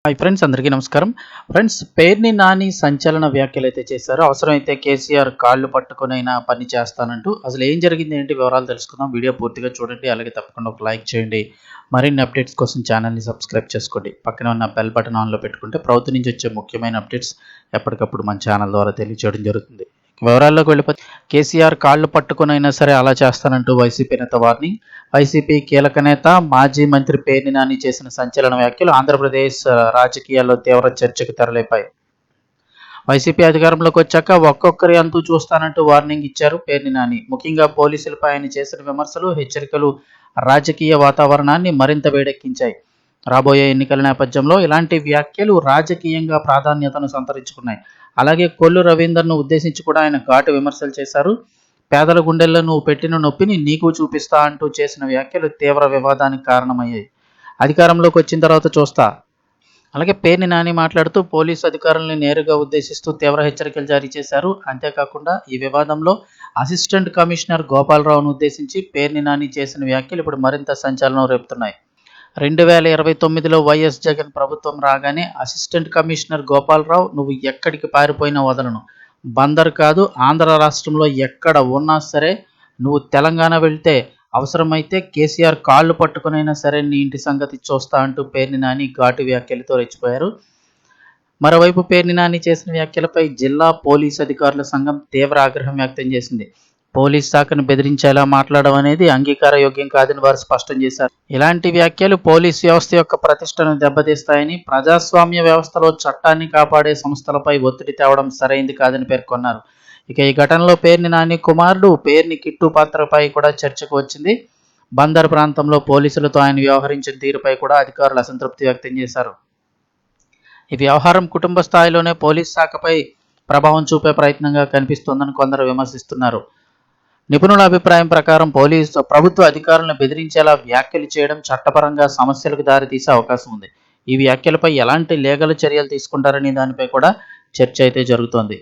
Hi friends, అందరికీ నమస్కారం. Friends, Perni Nani సంచలన వ్యాఖ్యలైతే చేశారు. అవసరమైతే కేసీఆర్ కాళ్ళు పట్టుకొనైనా పని చేస్తానంటూ అసలు ఏం జరిగింది, ఏంటి వివరాలు తెలుసుకుందాం. వీడియో పూర్తిగా చూడండి. అలాగే తప్పకుండా ఒక లైక్ చేయండి. మరిన్ని అప్డేట్స్ కోసం ఛానల్ని సబ్స్క్రైబ్ చేసుకోండి. పక్కన ఉన్న బెల్ బటన్ ఆన్లో పెట్టుకుంటే ప్రభుత్వం నుంచి వచ్చే ముఖ్యమైన అప్డేట్స్ ఎప్పటికప్పుడు మన ఛానల్ ద్వారా తెలియజేయడం జరుగుతుంది. వివరాల్లోకి వెళ్ళిపోతే, కేసీఆర్ కాళ్ళు పట్టుకునైనా సరే అలా చేస్తానంటూ వైసీపీ నేత వార్నింగ్. వైసీపీ కీలక నేత మాజీ మంత్రి పేర్ని నాని చేసిన సంచలన వ్యాఖ్యలు ఆంధ్రప్రదేశ్ రాజకీయాల్లో తీవ్ర చర్చకు తెరలేపాయి. వైసీపీ అధికారంలోకి వచ్చాక ఒక్కొక్కరి అంతూ చూస్తానంటూ వార్నింగ్ ఇచ్చారు పేర్ని నాని. ముఖ్యంగా పోలీసులపై ఆయన చేసిన విమర్శలు, హెచ్చరికలు రాజకీయ వాతావరణాన్ని మరింత వేడెక్కించాయి. రాబోయే ఎన్నికల నేపథ్యంలో ఇలాంటి వ్యాఖ్యలు రాజకీయంగా ప్రాధాన్యతను సంతరించుకున్నాయి. అలాగే కొల్లు రవీందర్ను ఉద్దేశించి కూడా ఆయన ఘాటు విమర్శలు చేశారు. పేదల గుండెల్లో నువ్వు పెట్టిన నొప్పిని నీకు చూపిస్తా అంటూ చేసిన వ్యాఖ్యలు తీవ్ర వివాదానికి కారణమయ్యాయి. అధికారంలోకి వచ్చిన తర్వాత చూస్తా. అలాగే పేర్ని నాని మాట్లాడుతూ పోలీసు అధికారులను నేరుగా ఉద్దేశిస్తూ తీవ్ర హెచ్చరికలు జారీ చేశారు. అంతేకాకుండా ఈ వివాదంలో అసిస్టెంట్ కమిషనర్ గోపాలరావును ఉద్దేశించి పేర్ని నాని చేసిన వ్యాఖ్యలు ఇప్పుడు మరింత సంచలనం రేపుతున్నాయి. 2029లో వైఎస్ జగన్ ప్రభుత్వం రాగానే అసిస్టెంట్ కమిషనర్ గోపాలరావు, నువ్వు ఎక్కడికి పారిపోయినా వదలను, బందర్ కాదు ఆంధ్ర రాష్ట్రంలో ఎక్కడ ఉన్నా సరే, నువ్వు తెలంగాణ వెళ్తే అవసరమైతే కేసీఆర్ కాళ్ళు పట్టుకునైనా సరే నీ ఇంటి సంగతి చూస్తా అంటూ పేర్ని నాని ఘాటు వ్యాఖ్యలతో రెచ్చిపోయారు. మరోవైపు పేర్ని నాని చేసిన వ్యాఖ్యలపై జిల్లా పోలీసు అధికారుల సంఘం తీవ్ర ఆగ్రహం వ్యక్తం చేసింది. పోలీస్ శాఖను బెదిరించేలా మాట్లాడడం అనేది అంగీకారయోగ్యం కాదని వారు స్పష్టం చేశారు. ఇలాంటి వ్యాఖ్యలు పోలీస్ వ్యవస్థ యొక్క ప్రతిష్టను దెబ్బతీస్తాయని, ప్రజాస్వామ్య వ్యవస్థలో చట్టాన్ని కాపాడే సంస్థలపై ఒత్తిడి తేవడం సరైంది కాదని పేర్కొన్నారు. ఇక ఈ ఘటనలో పేర్ని నాని కుమారుడు పేర్ని కిట్టు పాత్రపై కూడా చర్చకు వచ్చింది. బందర్ ప్రాంతంలో పోలీసులతో ఆయన వ్యవహరించిన తీరుపై కూడా అధికారులు అసంతృప్తి వ్యక్తం చేశారు. ఈ వ్యవహారం కుటుంబ స్థాయిలోనే పోలీస్ శాఖపై ప్రభావం చూపే ప్రయత్నంగా కనిపిస్తోందని కొందరు విమర్శిస్తున్నారు. నిపుణుల అభిప్రాయం ప్రకారం ప్రభుత్వ అధికారులను బెదిరించేలా వ్యాఖ్యలు చేయడం చట్టపరంగా సమస్యలకు దారితీసే అవకాశం ఉంది. ఈ వ్యాఖ్యలపై ఎలాంటి లీగల్ చర్యలు తీసుకుంటారనే దానిపై కూడా చర్చ అయితే జరుగుతోంది.